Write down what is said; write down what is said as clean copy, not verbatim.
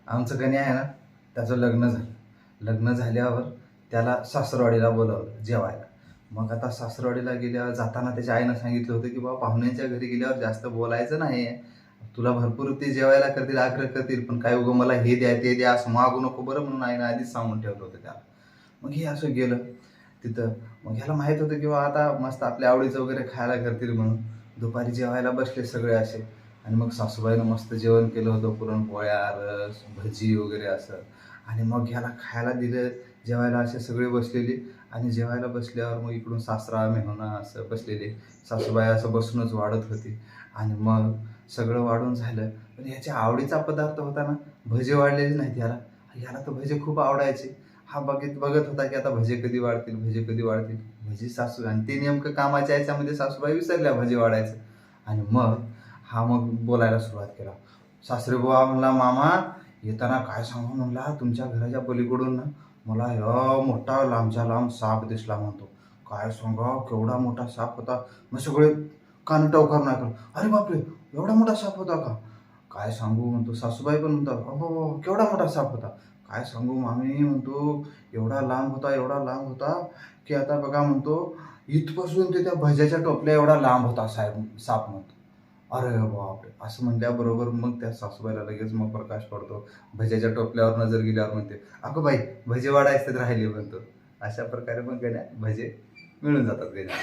आमचं गणी आहे ना, त्याचं लग्न झालं. लग्न झाल्यावर त्याला सासरवाडीला बोलावलं जेवायला. मग आता सासरवाडीला गेल्यावर जाताना त्याच्या आईनं सांगितलं होतं की बाबा पाहुण्यांच्या घरी गेल्यावर जास्त बोलायचं नाही, तुला भरपूर ते जेवायला करतील, आग्रह करतील, पण काय उगं मला हे द्या ते द्या असं मागू नको बरं, म्हणून आईनं आधीच सांगून ठेवलं होतं त्याला. मग हे असं गेलं तिथं. मग ह्याला माहीत होतं की आता मस्त आपल्या आवडीचं वगैरे खायला करतील म्हणून. दुपारी जेवायला बसले सगळे असे, आणि मग सासूबाईनं मस्त जेवण केलं होतं, पुरणपोळ्या, रस, भजी वगैरे असं. आणि मग ह्याला खायला दिलं. जेवायला असे सगळे बसलेले, आणि जेवायला बसल्यावर मग इकडून सासरा मेहुणा असं बसलेले. सासूबाई असं बसूनच वाढत होती. आणि मग सगळं वाढून झालं, पण याच्या आवडीचा पदार्थ होता ना, भजे वाढलेले नाहीत ह्याला. ह्याला तर भजे खूप आवडायचे. हा बघत बघत होता की आता भजे कधी वाढतील, भजे कधी वाढतील. भजी सासू, आणि ते नेमकं कामाच्या याच्यामध्ये सासूबाई विसरल्या भजी वाढायचं. आणि मग बोलायला सुरुवात केला. सासरे बुवा म्हणला, मामा येताना काय सांगू म्हणला, तुमच्या घराच्या पलीकडून ना मला मोठा लांबच्या लांब साप दिसला म्हणतो. काय सांगा, केवढा मोठा साप होता. मग सगळे कान टवकारून ऐकलं, अरे बापरे, एवढा मोठा साप होता का? काय सांगू म्हणतो. सासूबाई पण म्हणतात, अहो केवढा मोठा साप होता. काय सांगू मामी म्हणतो, एवढा लांब होता, एवढा लांब होता की आता बघा म्हणतो, इथपासून ते त्या भज्याच्या टोपल्या एवढा लांब होता साप म्हणतो. अरे बापरे, असं म्हणल्याबरोबर मग त्या सासूबाईला लगेच मग प्रकाश पडतो. भज्याच्या टोपल्यावर नजर गेल्यावर म्हणते, अगं बाई भजे वाढायचे राहिले म्हणतो. अशा प्रकारे मग गण्या भजे मिळून जातात गण्या.